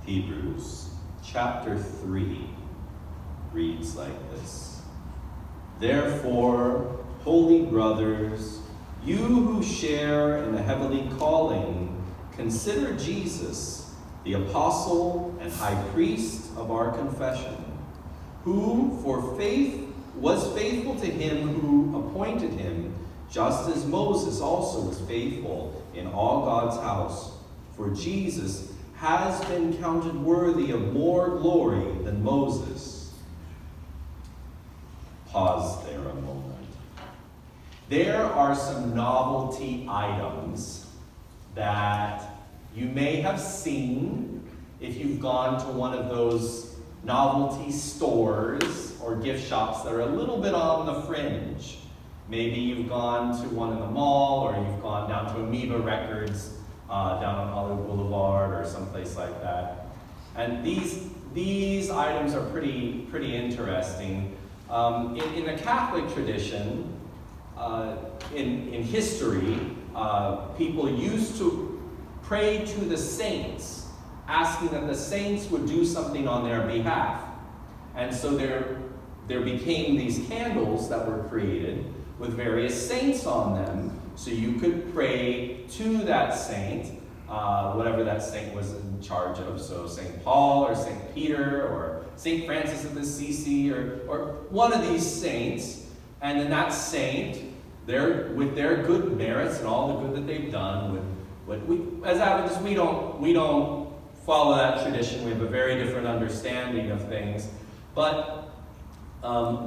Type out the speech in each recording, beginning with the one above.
Hebrews chapter 3 reads like this. Therefore, holy brothers, you who share in the heavenly calling, consider Jesus, the apostle and high priest of our confession, who for faith was faithful to him who appointed him, just as Moses also was faithful in all God's house. For Jesus has been counted worthy of more glory than Moses. Pause there a moment. There are some novelty items that you may have seen if you've gone to one of those novelty stores or gift shops that are a little bit on the fringe. Maybe you've gone to one in the mall, or you've gone down to Amoeba Records down on Hollywood Boulevard or someplace like that. And these items are pretty interesting. In the Catholic tradition, in history, people used to pray to the saints, asking that the saints would do something on their behalf. And so there became these candles that were created with various saints on them, so you could pray to that saint, whatever that saint was in charge of. So St. Paul or St. Peter or St. Francis of Assisi or one of these saints. And then that saint, with their good merits and all the good that they've done, as Adventists, we don't follow that tradition. We have a very different understanding of things. But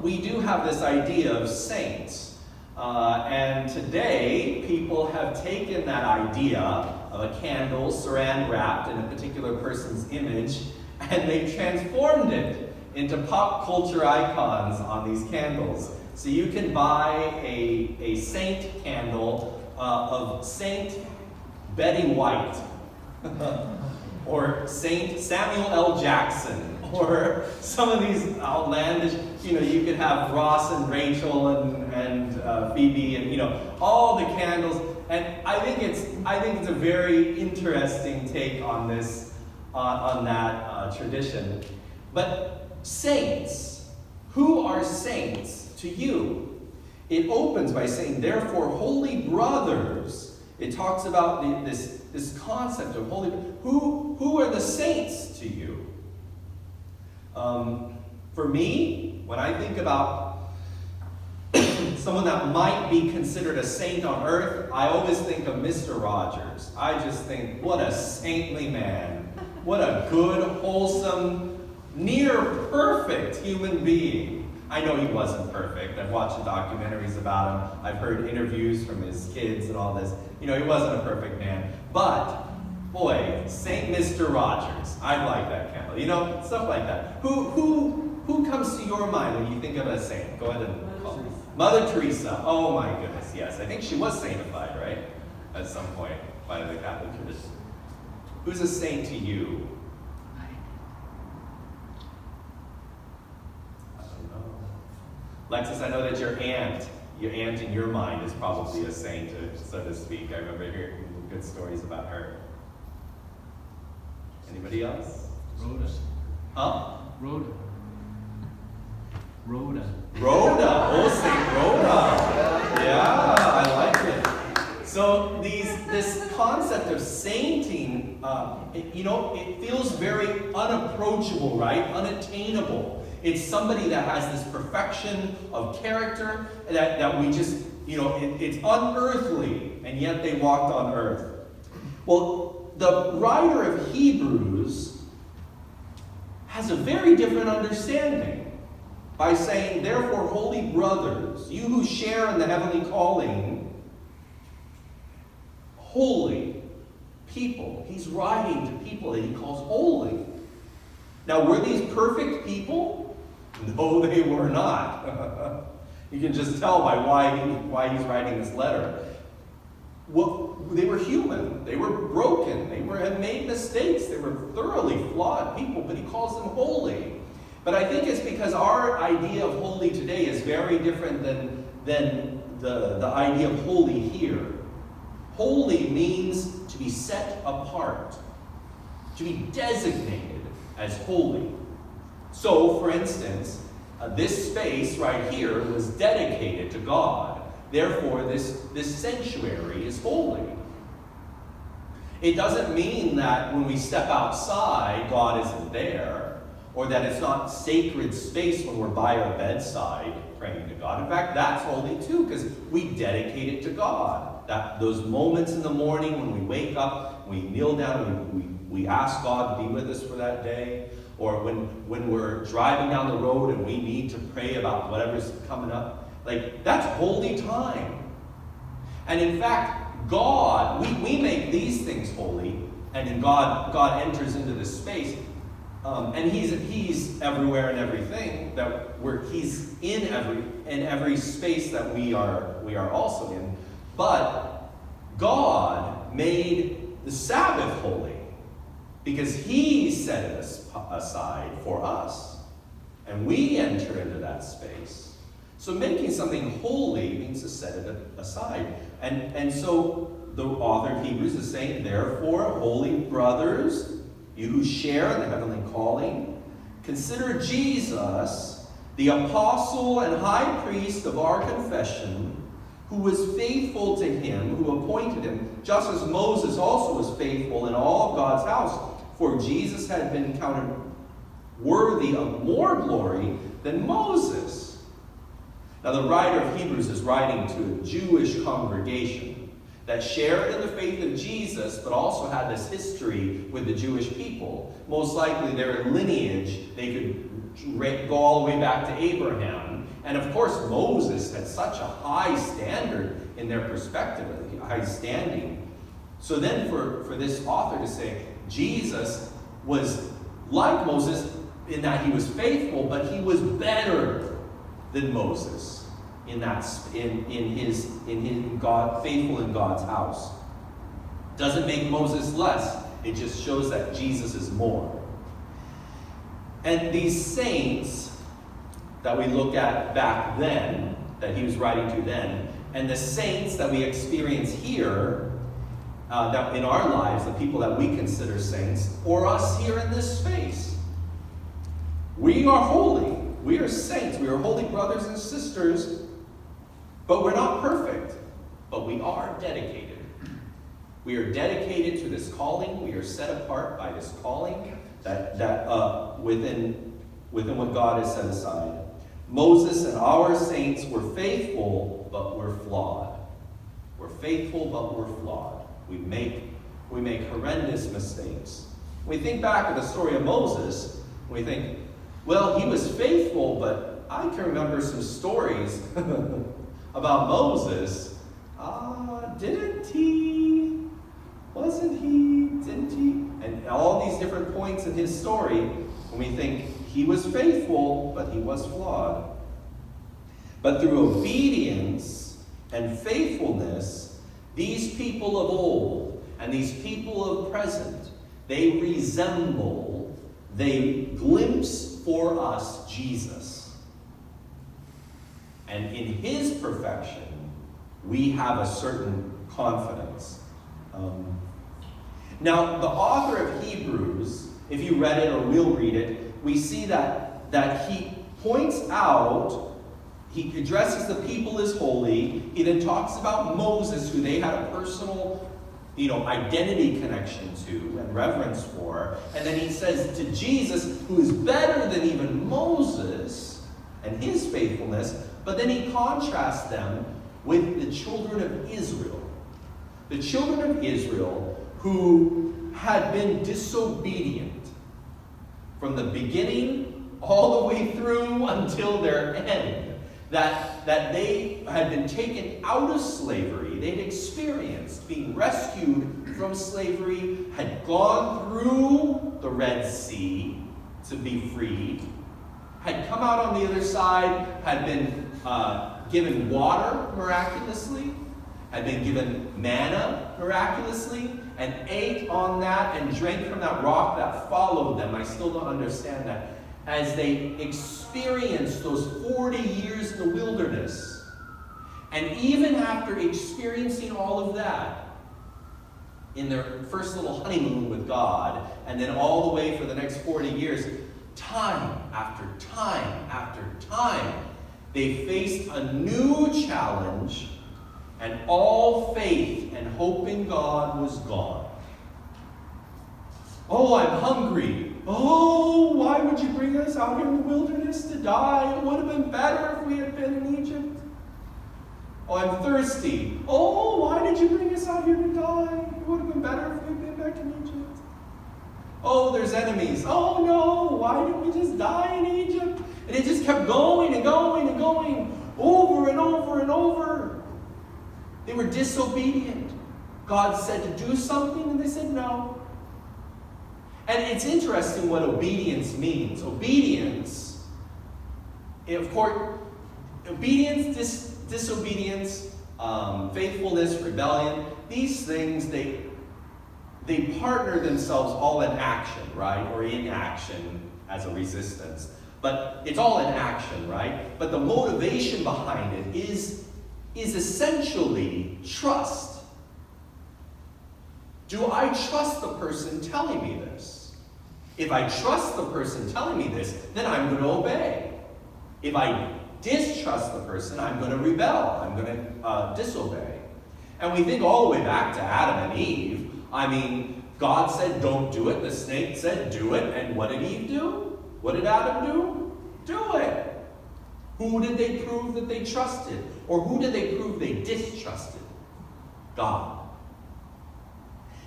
we do have this idea of saints. And today, people have taken that idea of a candle saran wrapped in a particular person's image, and they've transformed it into pop culture icons on these candles. So you can buy a saint candle of Saint Betty White, or Saint Samuel L. Jackson, or some of these outlandish, you could have Ross and Rachel and Phoebe and, all the candles. And I think it's a very interesting take on this, on that tradition. But saints, who are saints to you? It opens by saying, therefore, holy brothers. It talks about this concept of holy. Who are the saints to you? For me, when I think about someone that might be considered a saint on earth, I always think of Mr. Rogers. I just think, what a saintly man. What a good, wholesome, near perfect human being. I know he wasn't perfect. I've watched documentaries about him. I've heard interviews from his kids and all this. He wasn't a perfect man. But boy, Saint Mr. Rogers. I like that candle. Stuff like that. Who comes to your mind when you think of a saint? Go ahead and call her. Mother Teresa. Oh my goodness, yes. I think she was sanctified, right? At some point by the Catholic tradition. Who's a saint to you? I don't know. Lexus, I know that your aunt in your mind is probably a saint, so to speak. I remember hearing good stories about her. Anybody else? Rhoda. Huh? Rhoda. Oh, Saint Rhoda. Yeah, I like it. So this concept of sainting, it feels very unapproachable, right? Unattainable. It's somebody that has this perfection of character that we just, it's unearthly, and yet they walked on earth. Well, the writer of Hebrews has a very different understanding by saying, therefore, holy brothers, you who share in the heavenly calling, holy people. He's writing to people that he calls holy. Now, were these perfect people? No, they were not. You can just tell by why he's writing this letter. Well, they were human. They were broken. They had made mistakes. They were thoroughly flawed people, but he calls them holy. But I think it's because our idea of holy today is very different than the idea of holy here. Holy means to be set apart. to be designated as holy. So, for instance, this space right here was dedicated to God. Therefore, this sanctuary is holy. It doesn't mean that when we step outside, God isn't there, or that it's not sacred space when we're by our bedside praying to God. In fact, that's holy too, because we dedicate it to God. That those moments in the morning when we wake up, we kneel down, we ask God to be with us for that day, or when we're driving down the road and we need to pray about whatever's coming up. Like, that's holy time. And in fact, God, we make these things holy, and then God enters into this space, and He's everywhere and everything He's in every space that we are also in. But God made the Sabbath holy because He set it aside for us, and we enter into that space. So making something holy means to set it aside. And so the author of Hebrews is saying, therefore, holy brothers, you who share in the heavenly calling, consider Jesus, the apostle and high priest of our confession, who was faithful to Him who appointed him, just as Moses also was faithful in all of God's house. For Jesus had been counted worthy of more glory than Moses. Now, the writer of Hebrews is writing to a Jewish congregation that shared in the faith of Jesus, but also had this history with the Jewish people. Most likely their lineage, they could go all the way back to Abraham. And of course, Moses had such a high standard in their perspective, a high standing. So then for this author to say, Jesus was like Moses in that he was faithful, but he was better than Moses in God, faithful in God's house. Doesn't make Moses less. It just shows that Jesus is more. And these saints that we look at back then, that he was writing to then, and the saints that we experience here, that in our lives, the people that we consider saints, or us here in this space, we are holy. We are saints. We are holy brothers and sisters, but we're not perfect. But we are dedicated. We are dedicated to this calling. We are set apart by this calling that within what God has set aside. Moses and our saints were faithful, but we're flawed. We're faithful, but we're flawed. We make horrendous mistakes. When we think back to the story of Moses, we think, well, he was faithful, but I can remember some stories about Moses. Didn't he? Wasn't he? Didn't he? And all these different points in his story, when we think he was faithful, but he was flawed. But through obedience and faithfulness, these people of old and these people of present, they glimpse for us Jesus. And in his perfection, we have a certain confidence. Now, the author of Hebrews, if you read it or will read it, we see that he points out, he addresses the people as holy. He then talks about Moses, who they had a personal identity connection to and reverence for. And then he says to Jesus, who is better than even Moses and his faithfulness, but then he contrasts them with the children of Israel. The children of Israel who had been disobedient from the beginning all the way through until their end. That they had been taken out of slavery. They'd experienced being rescued from slavery, had gone through the Red Sea to be freed, had come out on the other side, had been given water miraculously, had been given manna miraculously, and ate on that and drank from that rock that followed them. I still don't understand that. As they experienced those 40 years in the wilderness. And even after experiencing all of that, in their first little honeymoon with God, and then all the way for the next 40 years, time after time after time, they faced a new challenge, and all faith and hope in God was gone. Oh, I'm hungry. Oh, why would you bring us out here in the wilderness to die? It would have been better if we had been in Egypt. Oh, I'm thirsty. Oh, why did you bring us out here to die? It would have been better if we had been back in Egypt. Oh, there's enemies. Oh, no, why didn't we just die in Egypt? And it just kept going and going and going, over and over and over. They were disobedient. God said to do something, and they said no. And it's interesting what obedience means. Obedience, of course, obedience, disobedience, faithfulness, rebellion, these things, they partner themselves all in action, right? Or in action as a resistance. But it's all in action, right? But the motivation behind it is essentially trust. Do I trust the person telling me this? If I trust the person telling me this, then I'm going to obey. If I distrust the person, I'm going to rebel. I'm going to disobey. And we think all the way back to Adam and Eve. I mean, God said, don't do it. The snake said, do it. And what did Eve do? What did Adam do? Do it. Who did they prove that they trusted? Or who did they prove they distrusted? God.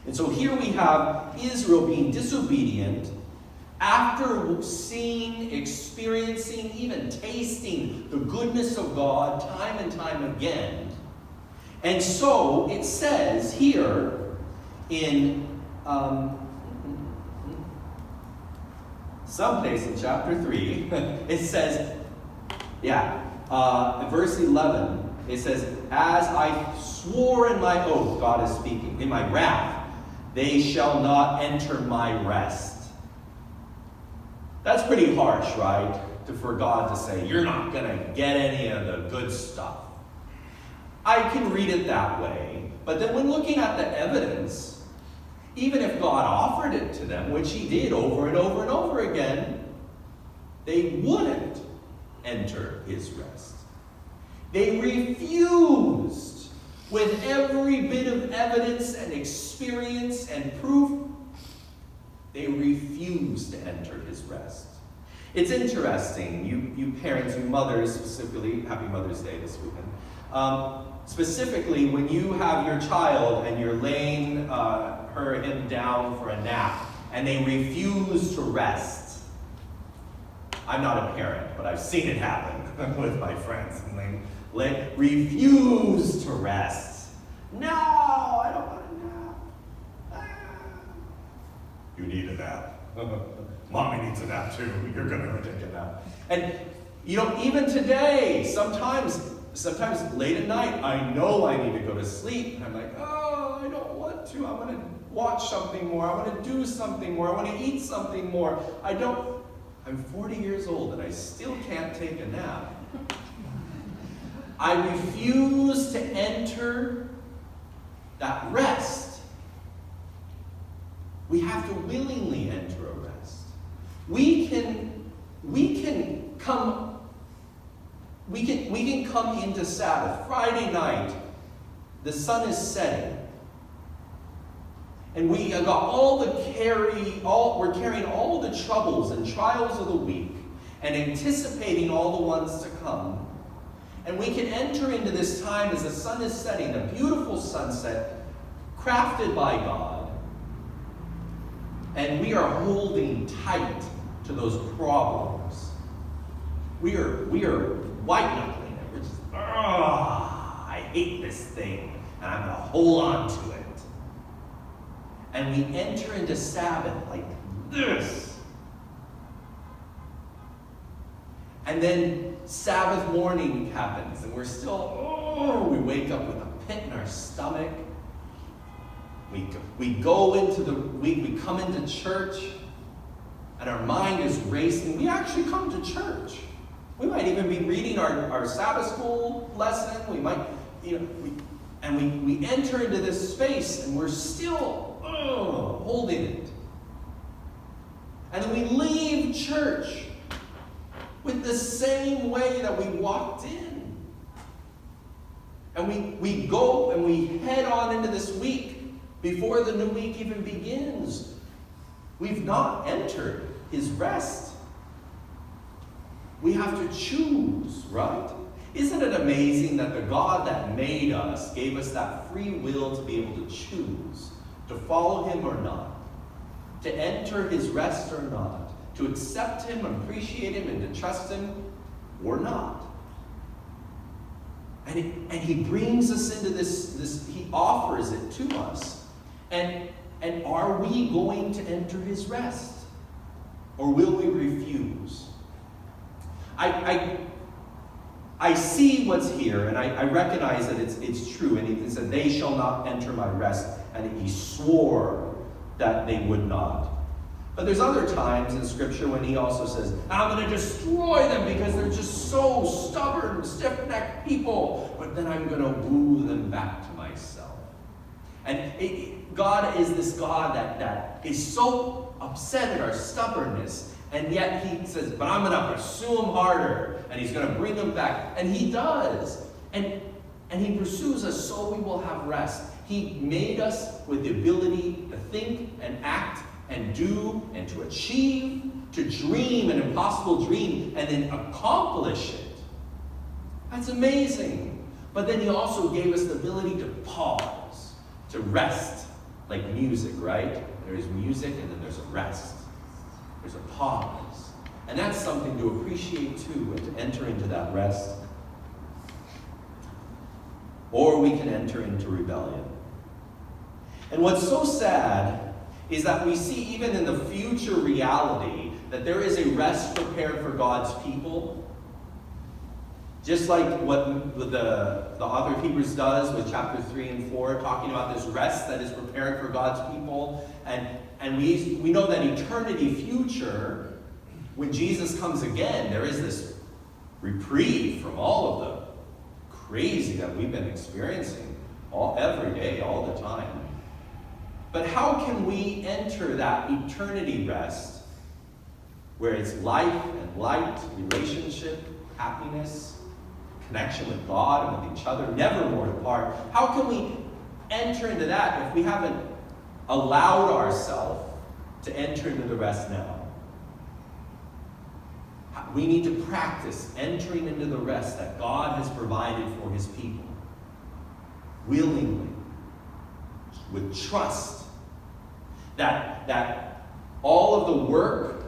And so here we have Israel being disobedient after seeing, experiencing, even tasting the goodness of God time and time again. And so it says here in someplace in chapter 3, it says, verse 11, it says, as I swore in my oath, God is speaking, in my wrath, they shall not enter my rest. That's pretty harsh, right? For God to say, you're not going to get any of the good stuff. I can read it that way. But then when looking at the evidence, even if God offered it to them, which he did over and over and over again, they wouldn't enter his rest. They refused with every bit of evidence and experience and proof. They refused to enter his rest. It's interesting, you parents, you mothers specifically, happy Mother's Day this weekend. Specifically, when you have your child and you're laying him down for a nap and they refuse to rest. I'm not a parent, but I've seen it happen with my friends. And they refuse to rest. No, I don't want a nap. You need a nap. Mommy needs a nap too. You're going to take a nap. And, even today, sometimes late at night, I know I need to go to sleep. And I'm like, oh, I don't want to. I want to watch something more. I want to do something more. I want to eat something more. I'm 40 years old and I still can't take a nap. I refuse to enter that rest. We have to willingly enter a rest. We can come into Sabbath. Friday night, the sun is setting. And we have got we're carrying all the troubles and trials of the week and anticipating all the ones to come. And we can enter into this time as the sun is setting, a beautiful sunset crafted by God. And we are holding tight to those problems. We are white-knuckling it. We're just, I hate this thing, and I'm going to hold on to it. And we enter into Sabbath like this. And then Sabbath morning happens, and we're still, we wake up with a pit in our stomach. We go into the week, we come into church, and our mind is racing. We actually come to church. We might even be reading our Sabbath school lesson. We might, And we enter into this space and we're still holding it. And then we leave church with the same way that we walked in. And we go and we head on into this week before the new week even begins. We've not entered his rest. We have to choose, right? Isn't it amazing that the God that made us gave us that free will to be able to choose, to follow him or not, to enter his rest or not, to accept him, appreciate him, and to trust him or not? And he brings us into this, he offers it to us. And are we going to enter his rest? Or will we refuse? I see what's here, and I recognize that it's true. And he said, they shall not enter my rest. And he swore that they would not. But there's other times in Scripture when he also says, I'm going to destroy them because they're just so stubborn, stiff-necked people. But then I'm going to woo them back to myself. And God is this God that is so upset at our stubbornness. And yet he says, but I'm going to pursue them harder. And he's going to bring them back. And he does. And he pursues us so we will have rest. He made us with the ability to think and act and do and to achieve, to dream an impossible dream and then accomplish it. That's amazing. But then he also gave us the ability to pause, to rest, like music, right? There's music and then there's a rest. There's a pause. And that's something to appreciate too, and to enter into that rest. Or we can enter into rebellion. And what's so sad is that we see even in the future reality that there is a rest prepared for God's people. Just like what the author of Hebrews does with chapter 3 and 4, talking about this rest that is prepared for God's people. And we know that eternity future, when Jesus comes again, there is this reprieve from all of the crazy that we've been experiencing every day, all the time. But how can we enter that eternity rest where it's life and light, relationship, happiness, connection with God and with each other, never more apart? How can we enter into that if we haven't allowed ourselves to enter into the rest now? We need to practice entering into the rest that God has provided for his people. Willingly. With trust. That all of the work,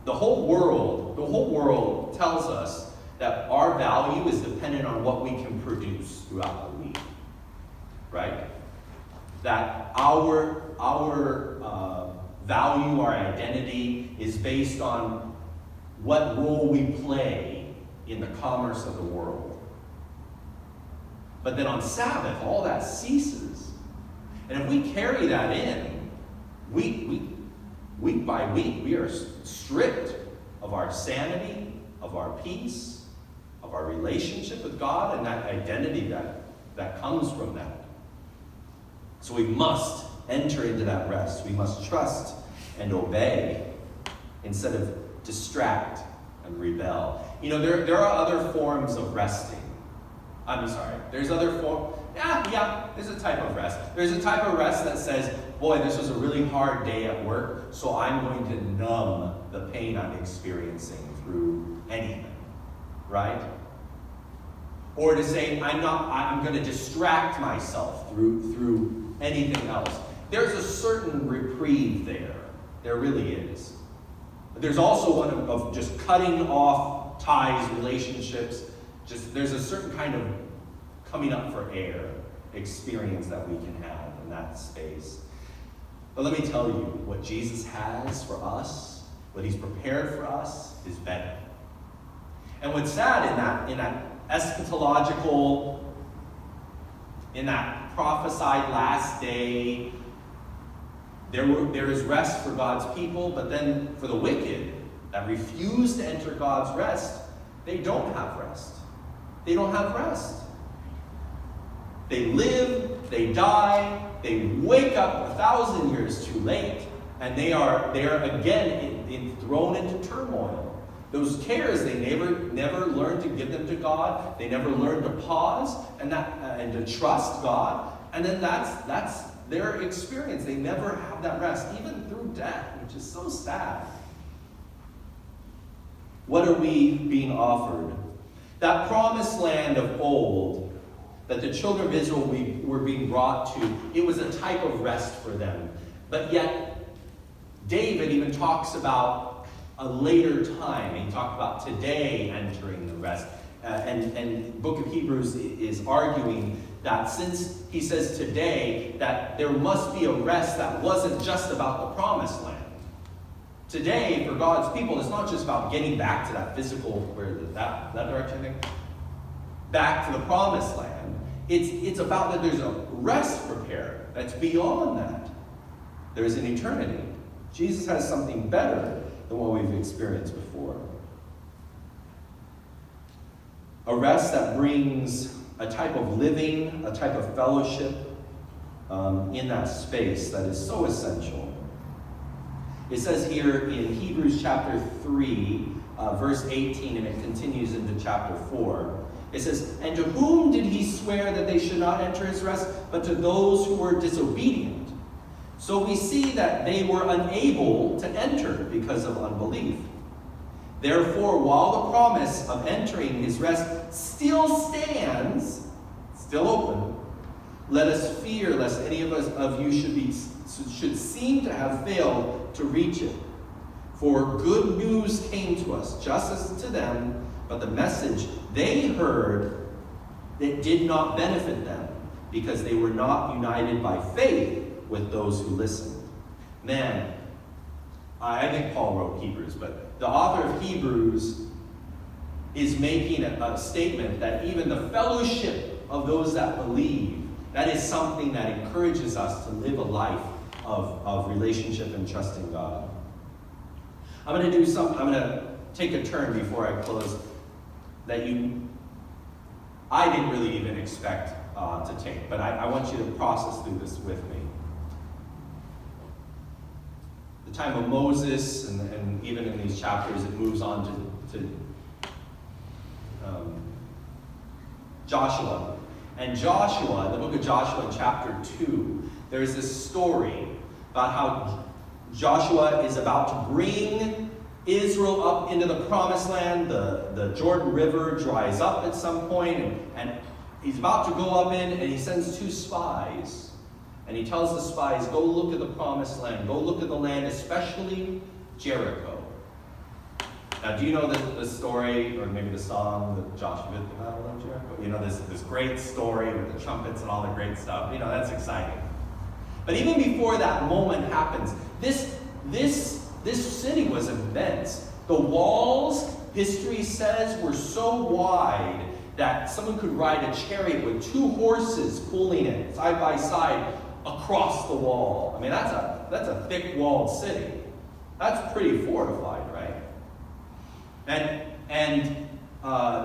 the whole world tells us that our value is dependent on what we can produce throughout the week. Right? That our value, our identity is based on what role we play in the commerce of the world. But then on Sabbath, all that ceases. And if we carry that in, week by week, we are stripped of our sanity, of our peace, of our relationship with God, and that identity that comes from that. So we must enter into that rest. We must trust and obey instead of distract and rebel. You know, there are other forms of resting. I'm sorry. There's other forms. Yeah, there's a type of rest. There's a type of rest that says, boy, this was a really hard day at work, so I'm going to numb the pain I'm experiencing through anything, right? Or to say, I'm going to distract myself through anything else. There's a certain reprieve there. There really is. But there's also one of just cutting off ties, relationships. There's a certain kind of coming up for air experience that we can have in that space. But let me tell you, what Jesus has for us, what he's prepared for us, is better. And what's sad in that eschatological, in that prophesied last day, there is rest for God's people, but then for the wicked that refuse to enter God's rest, they don't have rest. They don't have rest. They live, they die, they wake up 1,000 years too late, and they are again thrown into turmoil. Those cares, they never learn to give them to God. They never learn to pause and to trust God. And then that's their experience. They never have that rest, even through death, which is so sad. What are we being offered? That promised land of old that the children of Israel were being brought to, it was a type of rest for them. But yet, David even talks about a later time. He talked about today entering the rest. And the book of Hebrews is arguing that since he says today, that there must be a rest that wasn't just about the promised land. Today, for God's people, it's not just about getting back to that physical, that direction, I think? Back to the promised land. It's about that there's a rest prepared that's beyond that. There's an eternity. Jesus has something better than what we've experienced before. A rest that brings a type of living, a type of fellowship in that space that is so essential. It says here in Hebrews chapter 3, verse 18, and it continues into chapter 4. It says, "And to whom did he swear that they should not enter his rest, but to those who were disobedient? So we see that they were unable to enter because of unbelief. Therefore, while the promise of entering his rest still stands, still open, let us fear lest any of you should seem to have failed to reach it. For good news came to us, just as to them, but the message they heard that did not benefit them, because they were not united by faith with those who listened." Man, I think Paul wrote Hebrews, but the author of Hebrews is making a statement that even the fellowship of those that believe, that is something that encourages us to live a life of relationship and trust in God. I'm going to take a turn before I close that I didn't really even expect to take, but I want you to process through this with me. The time of Moses, and even in these chapters, it moves on to Joshua. And Joshua, the book of Joshua in chapter 2, there's this story about how Joshua is about to bring Israel up into the promised land. The Jordan River dries up at some point, and he's about to go up in, and he sends 2 spies. And he tells the spies, go look at the promised land. Go look at the land, especially Jericho. Now, do you know the story, or maybe the song, that Joshua did the Battle of Jericho? You know, this great story with the trumpets and all the great stuff. You know, that's exciting. But even before that moment happens, this city was immense. The walls, history says, were so wide that someone could ride a chariot with 2 horses pulling it side by side across the wall. I mean, that's a thick-walled city. That's pretty fortified, right? And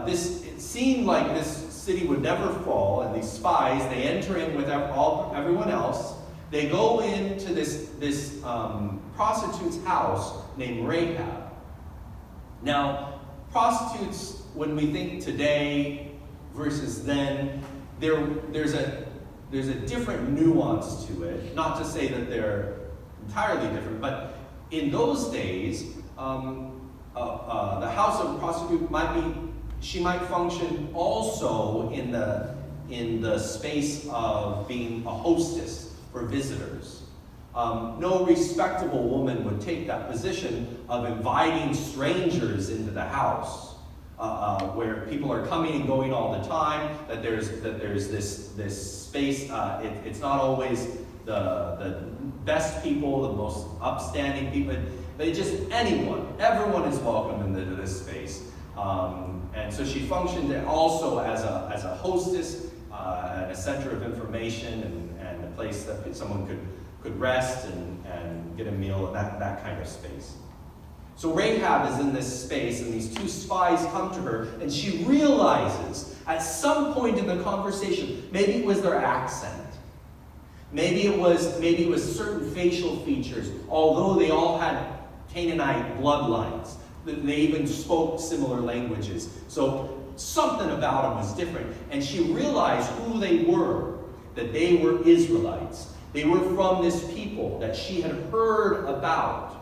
it seemed like this city would never fall. And these spies, they enter in with everyone else. They go into this prostitute's house named Rahab. Now, prostitutes, when we think today versus then, there's a different nuance to it. Not to say that they're entirely different, but in those days, the house of a prostitute might function also in the space of being a hostess for visitors. No respectable woman would take that position of inviting strangers into the house, where people are coming and going all the time. That there's this space. It's not always the best people, the most upstanding people. But just everyone is welcome into this space. And so she functioned also as a hostess, and a center of information, and a place that someone could rest and get a meal, that kind of space. So Rahab is in this space, and these two spies come to her, and she realizes at some point in the conversation, maybe it was their accent, maybe it was certain facial features, although they all had Canaanite bloodlines. They even spoke similar languages. So something about them was different. And she realized who they were, that they were Israelites. They were from this people that she had heard about,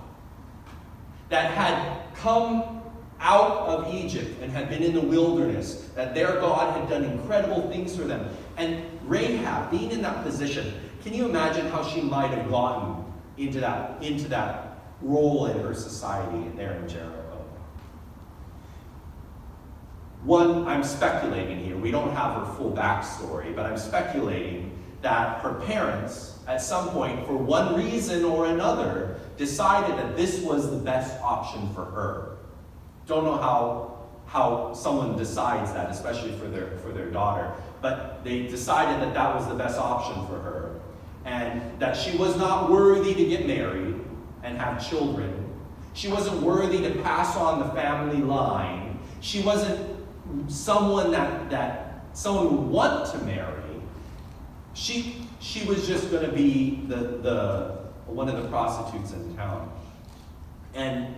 that had come out of Egypt and had been in the wilderness, that their God had done incredible things for them. And Rahab, being in that position, can you imagine how she might have gotten into that role in her society there in Jericho? One, I'm speculating here. We don't have her full backstory, but I'm speculating that her parents, at some point, for one reason or another, decided that this was the best option for her. Don't know how someone decides that, especially for their daughter, but they decided that that was the best option for her, and that she was not worthy to get married and have children. She wasn't worthy to pass on the family line. She wasn't someone that someone would want to marry. She was just going to be the one of the prostitutes in town. And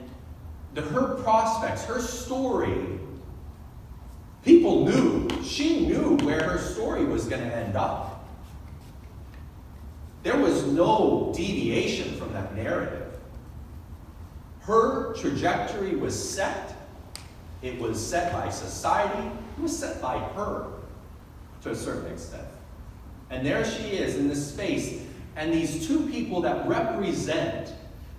her prospects, her story, people knew. She knew where her story was going to end up. There was no deviation from that narrative. Her trajectory was set. It was set by society. It was set by her to a certain extent. And there she is in this space. And these two people that represent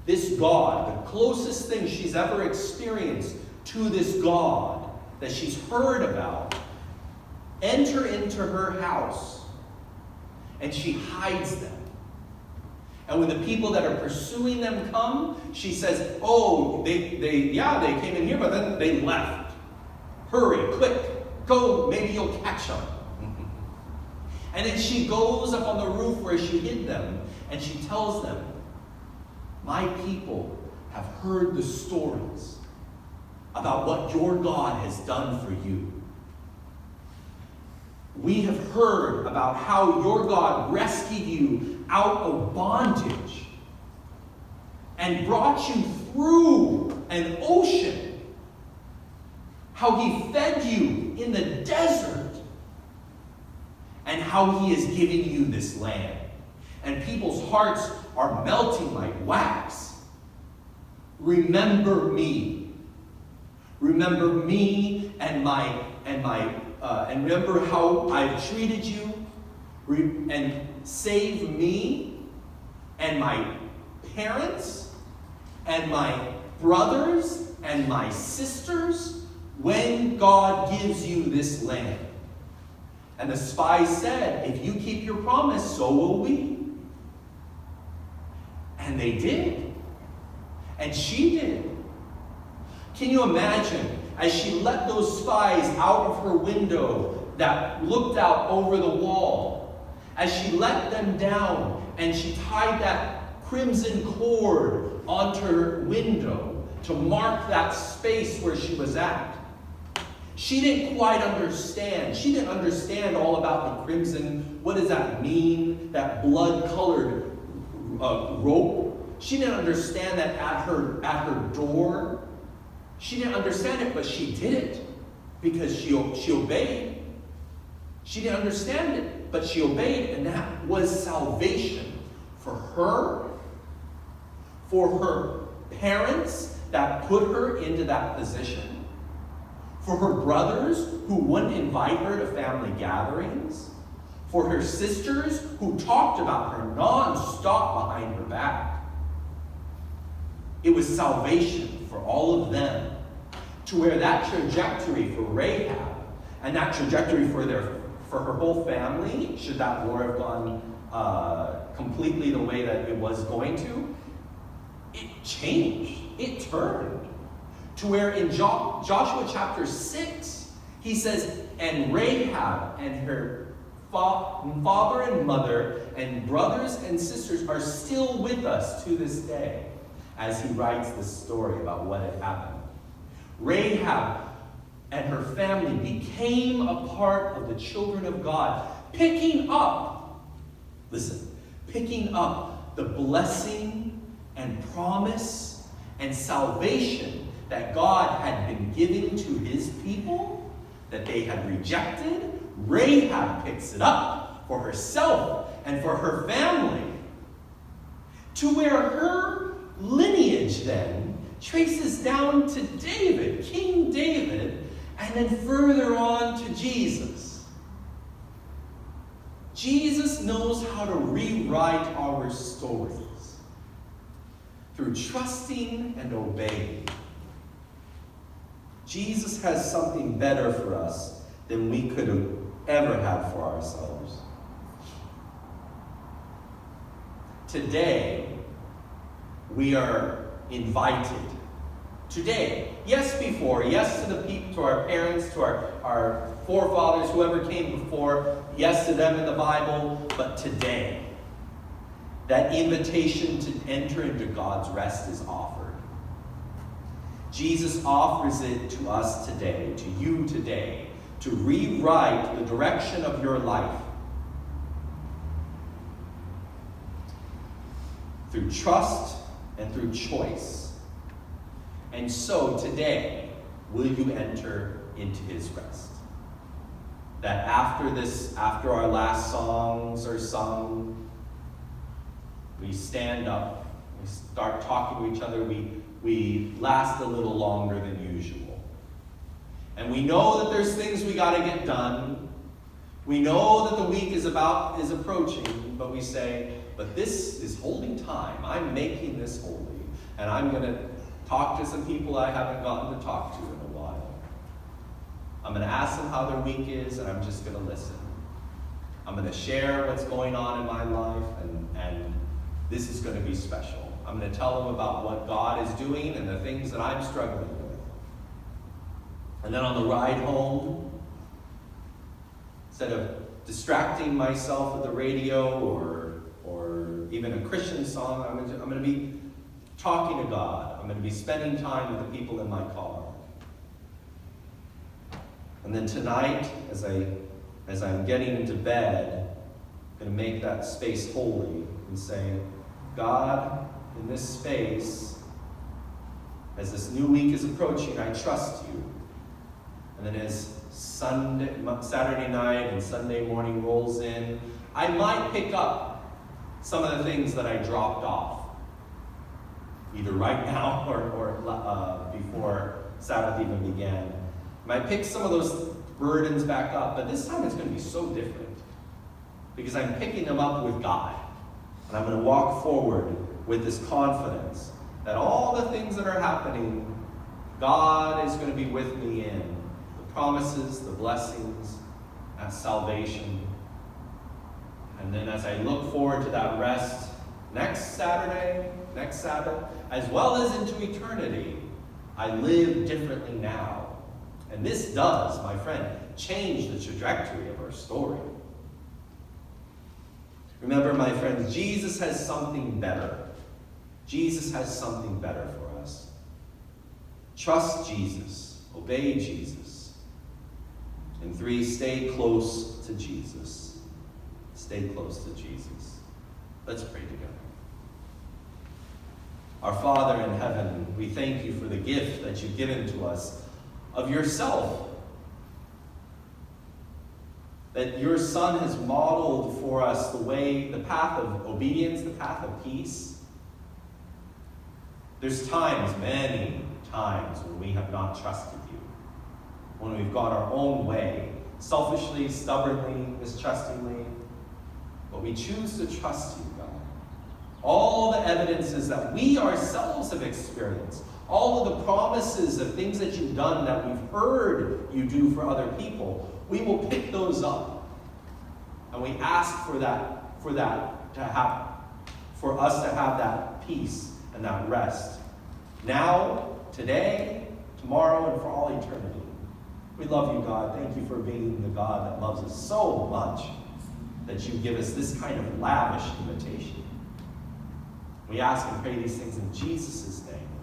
this God, the closest thing she's ever experienced to this God that she's heard about, enter into her house. And she hides them. And when the people that are pursuing them come, she says, oh, they came in here, but then they left. Hurry, quick, go, maybe you'll catch them. And then she goes up on the roof where she hid them, and she tells them, my people have heard the stories about what your God has done for you. We have heard about how your God rescued you out of bondage and brought you through an ocean. How he fed you in the desert. And how he is giving you this land. And people's hearts are melting like wax. Remember me. Remember me and remember how I've treated you. And save me and my parents and my brothers and my sisters when God gives you this land. And the spies said, if you keep your promise, so will we. And they did. And she did. Can you imagine, as she let those spies out of her window that looked out over the wall, as she let them down and she tied that crimson cord onto her window to mark that space where she was at, she didn't quite understand. She didn't understand all about the crimson. What does that mean? That blood-colored rope. She didn't understand that at her door. She didn't understand it, but she did it because she obeyed. She didn't understand it, but she obeyed, and that was salvation for her, for her parents that put her into that position, for her brothers who wouldn't invite her to family gatherings, for her sisters who talked about her non-stop behind her back. It was salvation for all of them, to where that trajectory for Rahab and that trajectory for her whole family, should that war have gone completely the way that it was going to, it changed. It turned. To where in Joshua chapter 6, he says, and Rahab and her father and mother and brothers and sisters are still with us to this day. as he writes this story about what had happened. Rahab and her family became a part of the children of God, picking up the blessing and promise and salvation that God had been giving to his people that they had rejected. Rahab picks it up for herself and for her family, to where her lineage then traces down to David, King David, and then further on to Jesus. Jesus knows how to rewrite our stories through trusting and obeying. Jesus has something better for us than we could have ever had for ourselves. Today, we are invited. Today, yes before, yes to the people, to our parents, to our forefathers, whoever came before, yes to them in the Bible, but today, that invitation to enter into God's rest is offered. Jesus offers it to us today, to you today, to rewrite the direction of your life through trust and through choice. And so today, will you enter into his rest? That after our last songs are sung, we stand up, we start talking to each other, we last a little longer than usual. And we know that there's things we got to get done. We know that the week is approaching, but we say, but this is holy time. I'm making this holy. And I'm going to talk to some people I haven't gotten to talk to in a while. I'm going to ask them how their week is, and I'm just going to listen. I'm going to share what's going on in my life, and this is going to be special. I'm going to tell them about what God is doing and the things that I'm struggling with. And then on the ride home, instead of distracting myself with the radio or even a Christian song, I'm going to be talking to God. I'm going to be spending time with the people in my car. And then tonight, as I'm getting into bed, I'm going to make that space holy and say, God, in this space, as this new week is approaching, I trust you. And then as Saturday night and Sunday morning rolls in, I might pick up some of the things that I dropped off, either right now or before Sabbath even began. I might pick some of those burdens back up, but this time it's going to be so different because I'm picking them up with God. And I'm going to walk forward with this confidence that all the things that are happening, God is going to be with me in. The promises, the blessings, that salvation. And then as I look forward to that rest next Saturday, next Sabbath, as well as into eternity, I live differently now. And this does, my friend, change the trajectory of our story. Remember, my friends, Jesus has something better. Jesus has something better for us. Trust Jesus. Obey Jesus. And 3, stay close to Jesus. Stay close to Jesus. Let's pray together. Our Father in heaven, we thank you for the gift that you've given to us of yourself. That your Son has modeled for us the path of obedience, the path of peace. There's times, many times, when we have not trusted you. When we've gone our own way, selfishly, stubbornly, mistrustingly. But we choose to trust you, God. All the evidences that we ourselves have experienced, all of the promises of things that you've done that we've heard you do for other people, we will pick those up. And we ask for that to happen, for us to have that peace and that rest. Now, today, tomorrow, and for all eternity. We love you, God. Thank you for being the God that loves us so much that you give us this kind of lavish invitation. We ask and pray these things in Jesus' name.